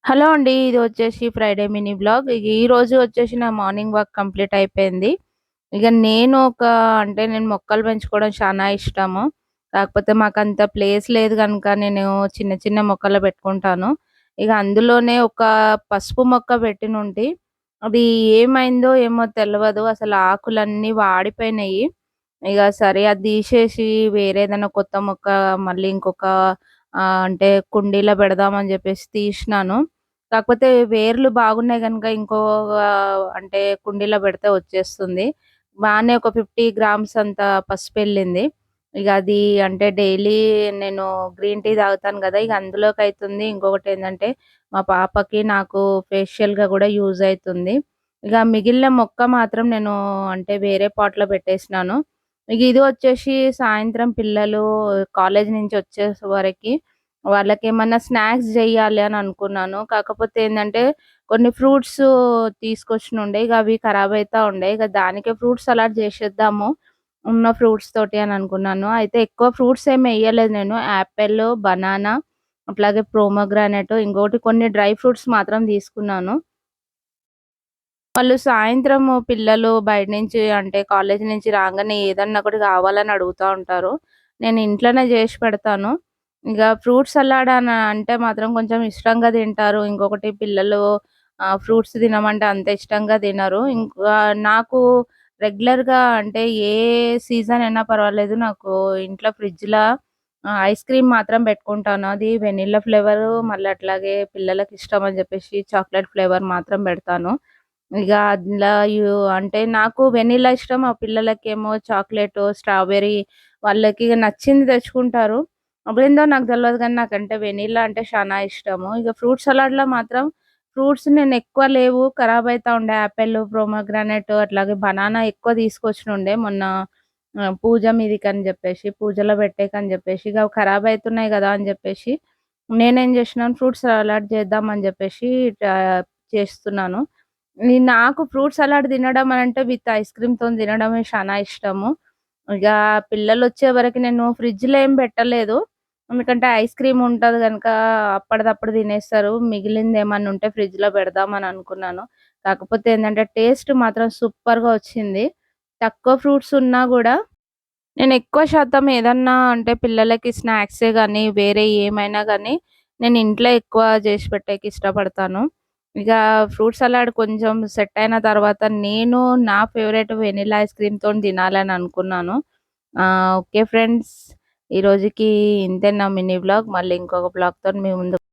Hello అండి. ఇది వచ్చేసి ఫ్రైడే మినీ వ్లాగ్. ఈరోజు వచ్చేసి నా మార్నింగ్ వాక్ కంప్లీట్ అయిపోయింది. ఇగ నేను ఒక అంటే నేను మొక్కలు పెంచుకోవడం చానా ఇష్టము. కాకపోతే మాకంత ప్లేస్ లేదు గనుక నేను చిన్న చిన్న మొక్కలు పెట్టుకుంటాను. ఇగ అందులోనే ఒక పసుపు మొక్క పెట్టినుంటి. అది ఏమైందో ఏమో తెలవదు. అసలు ఆకులన్నీ వాడిపోయినాయి. ఇగ సరే అది తీసేసి వేరేదన్నా కొత్త మొక్క మళ్ళీ ఇంకొక అంటే కుండీలో పెడదామని జెప్పేసి తీసినాను. కాకపోతే వేర్లు బాగున్నాయి గనుక ఇంకో అంటే కుండీలో పెడితే వచ్చేస్తుంది. బానే ఒక 50 గ్రామ్స్ అంత పసుపెళ్ళింది. ఇగ అది అంటే డైలీ నేను గ్రీన్ టీ తాగుతాను గదా! ఇగ అందులోకైతుంది. ఇంకొకటేందంటే మా పాపకి, నాకు ఫేషియల్‌గా గూడా యూజ్ అయితుంది. ఇగ మిగిలిన మొక్క మాత్రం నేను అంటే వేరే పాట్‌లో పెట్టేసినాను. ఇగ ఇది వచ్చేసి సాయంత్రం పిల్లలు కాలేజీ నుంచి వచ్చేసే వరకి వాళ్ళకేమన్నా స్నాక్స్ జెయ్యాలి అని అనుకున్నాను. కాకపోతే ఏందంటే కొన్ని ఫ్రూట్స్ తీసుకొచ్చినుండే. ఇగ అవి ఖరాబయితా ఉండే. ఇగ దానికే ఫ్రూట్ సలాడ్ జేసేద్దాము ఉన్న ఫ్రూట్స్ తోటి అని అనుకున్నాను. అయితే ఎక్కువ ఫ్రూట్స్ ఏమి ఎయ్యలేదు నేను. యాపిల్, బనానా అట్లాగే ప్రోమోగ్రానేట్ ఇంకోటి కొన్ని డ్రై ఫ్రూట్స్ మాత్రం తీసుకున్నాను. వాళ్ళు సాయంత్రము పిల్లలు బయట నుంచి అంటే కాలేజీ నుంచి రాంగానే ఏదన్నా ఒకటి కావాలని అడుగుతా ఉంటారు. నేను ఇంట్లోనే జేసి పెడతాను. ఇగ ఫ్రూట్ సలాడ్ అని అంటే మాత్రం కొంచెం ఇష్టంగా తింటారు. ఇంకొకటి పిల్లలు ఫ్రూట్స్ తినమంటే అంత ఇష్టంగా తినరు. ఇంకా నాకు రెగ్యులర్‌గా అంటే ఏ సీజన్ అయినా పర్వాలేదు. నాకు ఇంట్లో ఫ్రిడ్జ్‌లా ఐస్ క్రీమ్ మాత్రం పెట్టుకుంటాను. అది వెనిల్లా ఫ్లేవరు మళ్ళీ అట్లాగే పిల్లలకి ఇష్టం అని చెప్పేసి చాక్లేట్ ఫ్లేవర్ మాత్రం పెడతాను. ఇగ అందులో అంటే నాకు వెనిల్లా ఇష్టం. మా పిల్లలకేమో చాక్లేటు, స్ట్రాబెర్రీ వాళ్ళకి ఇగ నచ్చింది తెచ్చుకుంటారు. అప్పుడేందో నాకు తెలవదు గానీ నాకంటే వెనిల్లా అంటే శానా ఇష్టము. ఇగ ఫ్రూట్ సలాడ్‌లో మాత్రం ఫ్రూట్స్ నేనెక్కువ లేవు ఖరాబయితా ఉండే. యాపిల్, ప్రోమోగ్రానేట్ అట్లాగే బనానా ఎక్కువ తీసుకొచ్చినుండే మొన్న పూజ మీదికని జెప్పేసి, పూజలో పెట్టేకని జెప్పేసి ఇగ అవి ఖరాబయితున్నాయి గదా! అని జెప్పేసి నేనేం జేసినాను ఫ్రూట్ సలాడ్ చేద్దామని జెప్పేసి చేస్తున్నాను. నాకు ఫ్రూట్ సలాడ్ తినడం అనంటే విత్ ఐస్ క్రీమ్‌తోని తినడమే శానా ఇష్టము. ఇగ పిల్లలొచ్చే వరకి నేను ఫ్రిడ్జ్‌లో ఏం పెట్టలేదు. ఎందుకంటే ఐస్ క్రీమ్ ఉంటది గనక అప్పటిదప్పుడు తినేస్తారు. మిగిలిందేమన్నా ఉంటే ఫ్రిడ్జ్‌లో పెడదామని అనుకున్నాను. కాకపోతే ఏందంటే టేస్ట్ మాత్రం సూపర్‌గా వచ్చింది. తక్కువ ఫ్రూట్స్ ఉన్నా గూడా నేనెక్కువ శాతం ఏదన్నా అంటే పిల్లలకి స్నాక్సే గానీ, వేరే ఏమైనా గానీ, నేను ఇంట్లో ఎక్కువ జేసి పెట్టేకి ఇష్టపడతాను. ఇక ఫ్రూట్ సలాడ్ కొంచెం సెట్ అయిన తర్వాత నేను నా ఫేవరెట్ వెనిల్లా ఐస్ క్రీమ్‌తోని తినాలని అనుకున్నాను. Okay friends. ఈ రోజుకి ఇంతే నా మినీ వ్లాగ్. మళ్ళీ ఇంకొక వ్లాగ్‌తోని మీ ముందుకు